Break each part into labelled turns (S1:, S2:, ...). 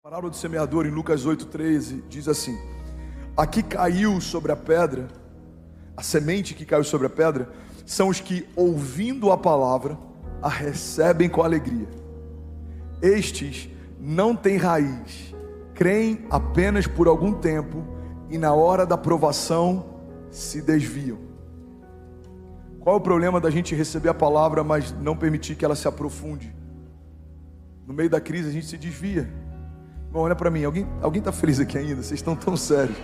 S1: Parábola do semeador em Lucas 8,13 diz assim: aqui caiu sobre a pedra, a semente que caiu sobre a pedra, são os que, ouvindo a palavra, a recebem com alegria. Estes não têm raiz, creem apenas por algum tempo e na hora da provação se desviam. Qual é o problema da gente receber a palavra, mas não permitir que ela se aprofunde? No meio da crise a gente se desvia. Bom, olha para mim, alguém está feliz aqui ainda? Vocês estão tão sérios.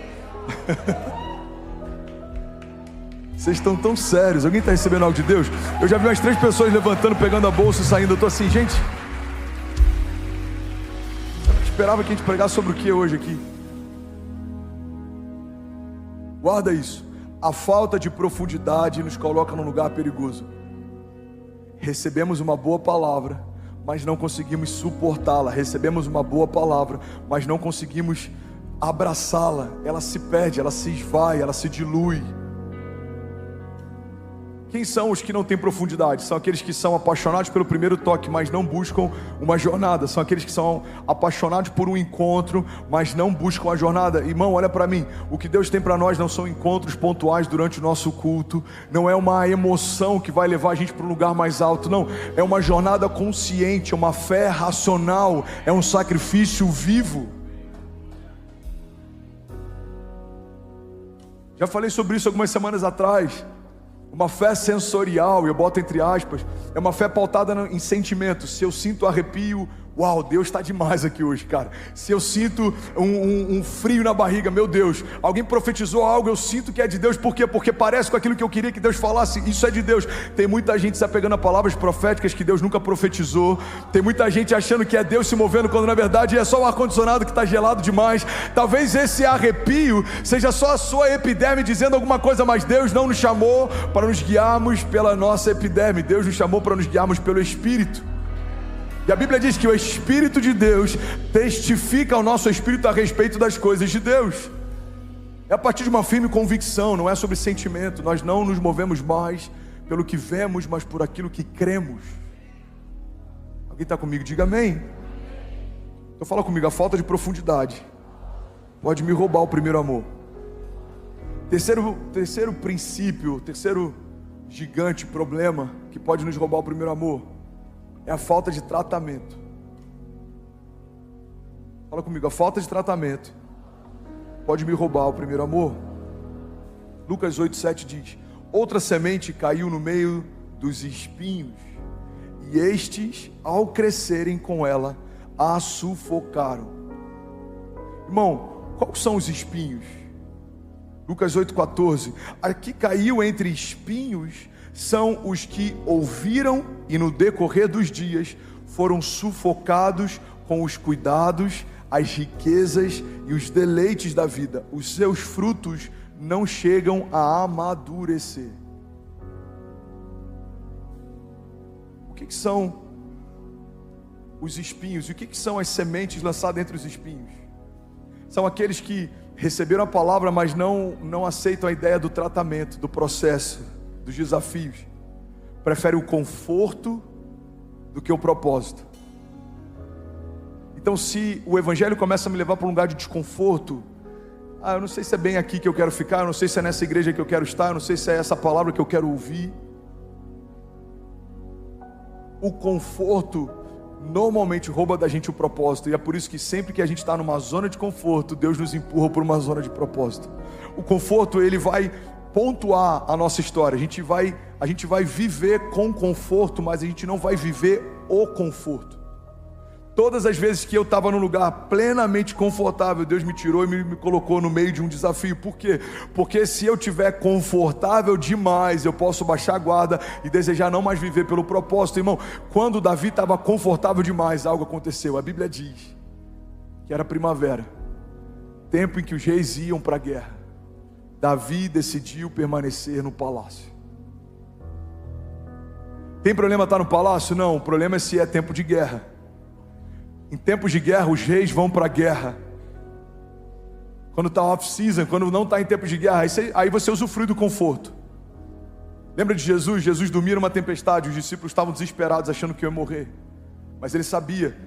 S1: Vocês estão tão sérios. Alguém está recebendo algo de Deus? Eu já vi umas 3 pessoas levantando, pegando a bolsa e saindo. Eu estou assim, gente, eu esperava que a gente pregasse sobre o que hoje aqui? Guarda isso. A falta de profundidade nos coloca num lugar perigoso. Recebemos uma boa palavra, mas não conseguimos suportá-la. Recebemos uma boa palavra, mas não conseguimos abraçá-la. Ela se perde, ela se esvai, ela se dilui. Quem são os que não têm profundidade? São aqueles que são apaixonados pelo primeiro toque, mas não buscam uma jornada. São aqueles que são apaixonados por um encontro, mas não buscam a jornada. Irmão, olha para mim. O que Deus tem para nós não são encontros pontuais durante o nosso culto. Não é uma emoção que vai levar a gente para um lugar mais alto. Não, é uma jornada consciente, é uma fé racional, é um sacrifício vivo. Já falei sobre isso algumas semanas atrás. Uma fé sensorial, eu boto entre aspas, é uma fé pautada em sentimentos. Se eu sinto arrepio, uau, Deus está demais aqui hoje, cara. Se eu sinto um frio na barriga, meu Deus, alguém profetizou algo, eu sinto que é de Deus. Por quê? Porque parece com aquilo que eu queria que Deus falasse. Isso é de Deus. Tem muita gente se apegando a palavras proféticas que Deus nunca profetizou. Tem muita gente achando que é Deus se movendo, quando na verdade é só o ar-condicionado que está gelado demais. Talvez esse arrepio seja só a sua epiderme dizendo alguma coisa, mas Deus não nos chamou para nos guiarmos pela nossa epiderme. Deus nos chamou para nos guiarmos pelo Espírito. E a Bíblia diz que o Espírito de Deus testifica ao nosso espírito a respeito das coisas de Deus. É a partir de uma firme convicção, não é sobre sentimento. Nós não nos movemos mais pelo que vemos, mas por aquilo que cremos. Alguém está comigo? Diga amém. Então fala comigo, a falta de profundidade pode me roubar o primeiro amor. Terceiro princípio, terceiro gigante problema que pode nos roubar o primeiro amor é a falta de tratamento. Fala comigo, a falta de tratamento pode me roubar o primeiro amor. Lucas 8,7 diz: outra semente caiu no meio dos espinhos, e estes, ao crescerem com ela, a sufocaram. Irmão, quais são os espinhos? Lucas 8,14: aqui caiu entre espinhos são os que ouviram e no decorrer dos dias foram sufocados com os cuidados, as riquezas e os deleites da vida. Os seus frutos não chegam a amadurecer. O que são os espinhos? E o que são as sementes lançadas entre os espinhos? São aqueles que receberam a palavra, mas não aceitam a ideia do tratamento, do processo, dos desafios. Preferem o conforto do que o propósito. Então, se o evangelho começa a me levar para um lugar de desconforto, eu não sei se é bem aqui que eu quero ficar, eu não sei se é nessa igreja que eu quero estar, eu não sei se é essa palavra que eu quero ouvir. O conforto normalmente rouba da gente o propósito, e é por isso que sempre que a gente está numa zona de conforto, Deus nos empurra para uma zona de propósito. O conforto, ele vai pontuar a nossa história. A gente vai viver com conforto, mas a gente não vai viver o conforto. Todas as vezes que eu estava num lugar plenamente confortável, Deus me tirou e me colocou no meio de um desafio. Por quê? Porque se eu estiver confortável demais, eu posso baixar a guarda e desejar não mais viver pelo propósito. Irmão, quando Davi estava confortável demais, algo aconteceu. A Bíblia diz que era primavera, tempo em que os reis iam para a guerra. Davi decidiu permanecer no palácio. Tem problema estar no palácio? Não, o problema é se é tempo de guerra. Em tempos de guerra, os reis vão para a guerra. Quando está off-season, quando não está em tempo de guerra, aí você usufrui do conforto. Lembra de Jesus? Jesus dormia numa tempestade, os discípulos estavam desesperados, achando que ia morrer. Mas ele sabia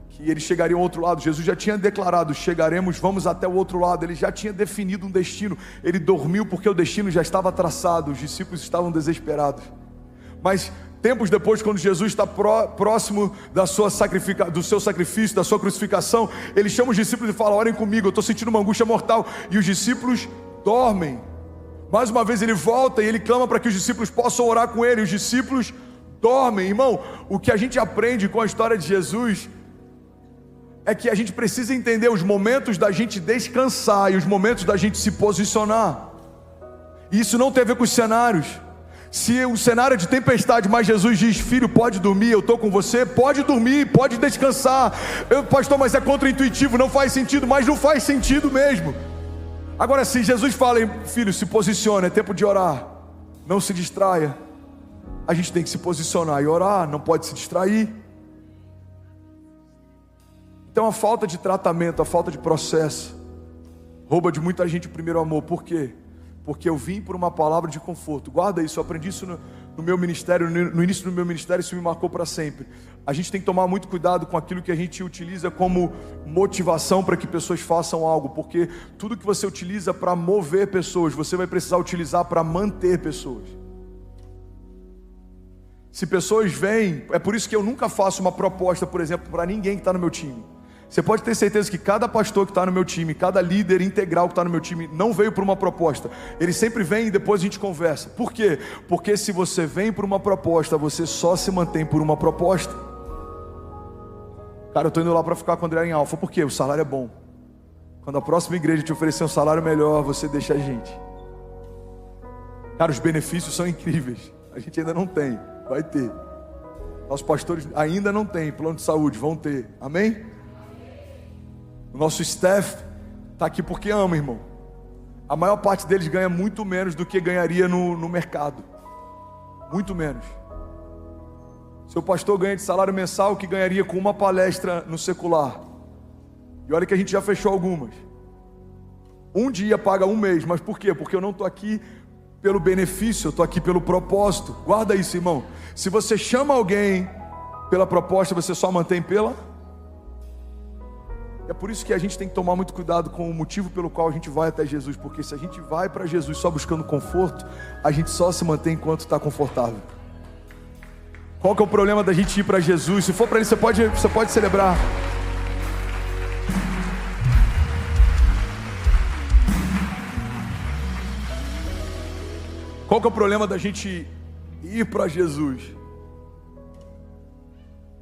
S1: que eles chegariam ao outro lado. Jesus já tinha declarado: chegaremos, vamos até o outro lado. Ele já tinha definido um destino. Ele dormiu porque o destino já estava traçado. Os discípulos estavam desesperados. Mas tempos depois, quando Jesus está próximo do seu sacrifício, da sua crucificação, ele chama os discípulos e fala: orem comigo, eu estou sentindo uma angústia mortal. E os discípulos dormem. Mais uma vez ele volta e ele clama para que os discípulos possam orar com ele. Os discípulos dormem. Irmão, o que a gente aprende com a história de Jesus é que a gente precisa entender os momentos da gente descansar e os momentos da gente se posicionar. E isso não tem a ver com os cenários. Se o cenário é de tempestade, mas Jesus diz: filho, pode dormir, eu estou com você, pode dormir, pode descansar. Pastor, mas é contra-intuitivo, não faz sentido. Mas não faz sentido mesmo. Agora, se Jesus fala: filho, se posicione, é tempo de orar, não se distraia. A gente tem que se posicionar e orar, não pode se distrair. Então a falta de tratamento, a falta de processo rouba de muita gente o primeiro amor. Por quê? Porque eu vim por uma palavra de conforto. Guarda isso, eu aprendi isso no meu ministério, no início do meu ministério, isso me marcou para sempre. A gente tem que tomar muito cuidado com aquilo que a gente utiliza como motivação para que pessoas façam algo, porque tudo que você utiliza para mover pessoas, você vai precisar utilizar para manter pessoas. Se pessoas vêm, é por isso que eu nunca faço uma proposta, por exemplo, para ninguém que está no meu time. Você pode ter certeza que cada pastor que está no meu time, cada líder integral que está no meu time, não veio por uma proposta. Ele sempre vem e depois a gente conversa. Por quê? Porque se você vem por uma proposta, você só se mantém por uma proposta. Cara, eu estou indo lá para ficar com o André em Alfa. Por quê? O salário é bom. Quando a próxima igreja te oferecer um salário melhor, você deixa a gente. Cara, os benefícios são incríveis. A gente ainda não tem, vai ter. Nossos pastores ainda não têm plano de saúde, vão ter. Amém? O nosso staff está aqui porque ama, irmão. A maior parte deles ganha muito menos do que ganharia no mercado. Muito menos. Seu pastor ganha de salário mensal o que ganharia com uma palestra no secular. E olha que a gente já fechou algumas. Um dia paga um mês, mas por quê? Porque eu não estou aqui pelo benefício, eu estou aqui pelo propósito. Guarda isso, irmão. Se você chama alguém pela proposta, você só mantém pela... É por isso que a gente tem que tomar muito cuidado com o motivo pelo qual a gente vai até Jesus. Porque se a gente vai para Jesus só buscando conforto, a gente só se mantém enquanto está confortável. Qual que é o problema da gente ir para Jesus? Se for para Ele, você pode celebrar. Qual que é o problema da gente ir para Jesus?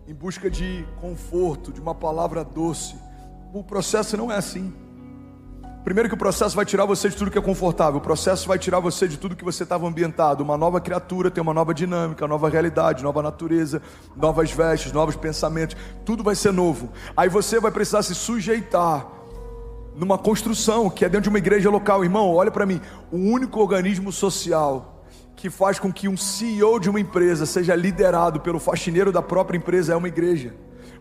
S1: Em busca de conforto, de uma palavra doce. O processo não é assim. Primeiro que o processo vai tirar você de tudo que é confortável. O processo vai tirar você de tudo que você estava ambientado. Uma nova criatura tem uma nova dinâmica, nova realidade, nova natureza, novas vestes, novos pensamentos. Tudo vai ser novo. Aí você vai precisar se sujeitar numa construção que é dentro de uma igreja local. Irmão, olha para mim. O único organismo social que faz com que um CEO de uma empresa seja liderado pelo faxineiro da própria empresa é uma igreja.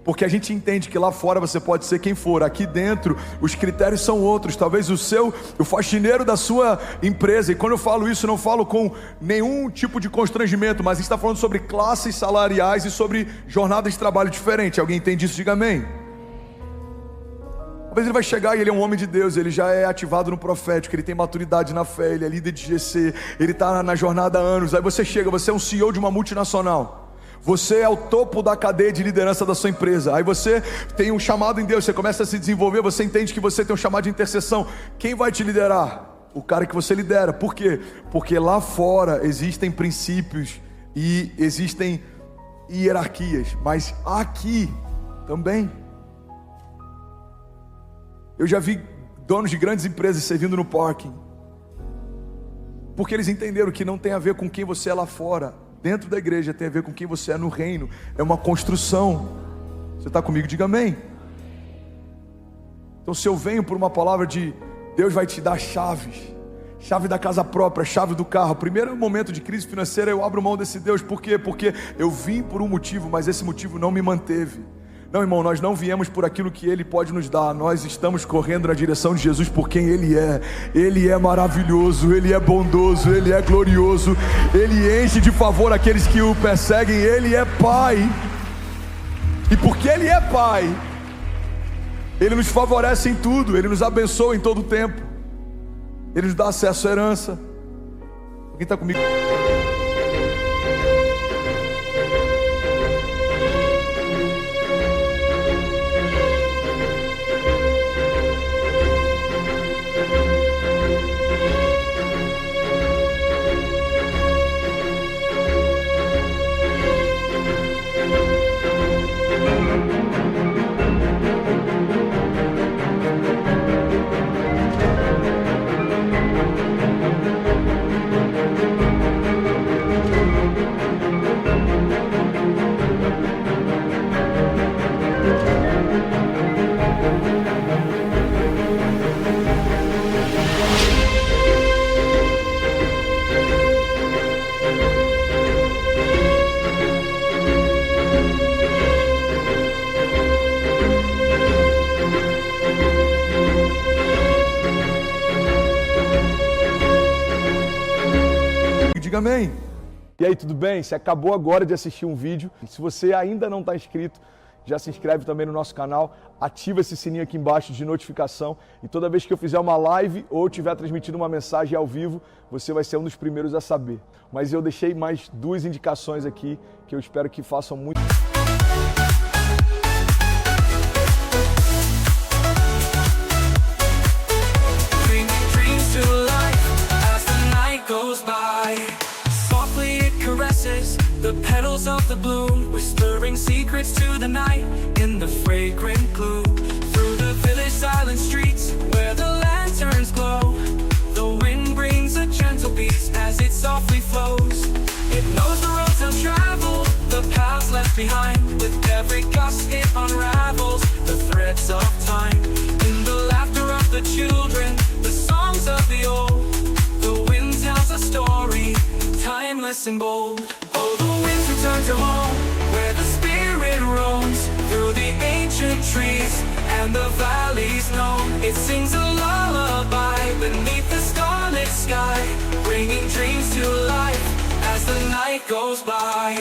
S1: Porque a gente entende que lá fora você pode ser quem for. Aqui dentro os critérios são outros. Talvez o faxineiro da sua empresa. E quando eu falo isso, não falo com nenhum tipo de constrangimento, mas a gente está falando sobre classes salariais e sobre jornadas de trabalho diferentes. Alguém entende isso? Diga amém. Talvez ele vai chegar e ele é um homem de Deus, ele já é ativado no profético, ele tem maturidade na fé, ele é líder de GC, ele está na jornada há anos. Aí você chega, você é um CEO de uma multinacional. Você é o topo da cadeia de liderança da sua empresa. Aí você tem um chamado em Deus, você começa a se desenvolver, você entende que você tem um chamado de intercessão. Quem vai te liderar? O cara que você lidera. Por quê? Porque lá fora existem princípios e existem hierarquias, mas aqui também. Eu já vi donos de grandes empresas servindo no parking, porque eles entenderam que não tem a ver com quem você é lá fora. Dentro da igreja tem a ver com quem você é no reino. É uma construção. Você está comigo? Diga amém. Então se eu venho por uma palavra de Deus vai te dar chaves, chave da casa própria, chave do carro. Primeiro momento de crise financeira eu abro mão desse Deus. Por quê? Porque eu vim por um motivo, mas esse motivo não me manteve. Não, irmão, nós não viemos por aquilo que Ele pode nos dar. Nós estamos correndo na direção de Jesus por quem Ele é. Ele é maravilhoso, Ele é bondoso, Ele é glorioso. Ele enche de favor aqueles que o perseguem. Ele é Pai. E porque Ele é Pai, Ele nos favorece em tudo, Ele nos abençoa em todo o tempo, Ele nos dá acesso à herança. Quem está comigo? Diga amém.
S2: E aí, tudo bem? Você acabou agora de assistir um vídeo. Se você ainda não está inscrito, já se inscreve também no nosso canal, ativa esse sininho aqui embaixo de notificação e toda vez que eu fizer uma live ou estiver transmitindo uma mensagem ao vivo, você vai ser um dos primeiros a saber. Mas eu deixei mais 2 indicações aqui que eu espero que façam muito.
S3: The petals of the bloom, whispering secrets to the night in the fragrant gloom. Through the village silent streets where the lanterns glow, the wind brings a gentle peace as it softly flows. It knows the roads they'll travel, the paths left behind. With every gust it unravels the threads of time. In the laughter of the children, the songs of the old, the wind tells a story, timeless and bold. Oh, the winds return to home, where the spirit roams through the ancient trees and the valleys know. It sings a lullaby beneath the starlit sky, bringing dreams to life as the night goes by.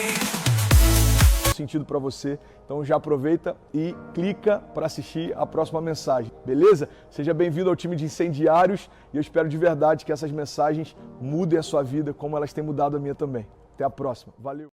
S2: Sentido para você, então já aproveita e clica para assistir a próxima mensagem, beleza? Seja bem-vindo ao time de incendiários e eu espero de verdade que essas mensagens mudem a sua vida como elas têm mudado a minha também. Até a próxima, valeu!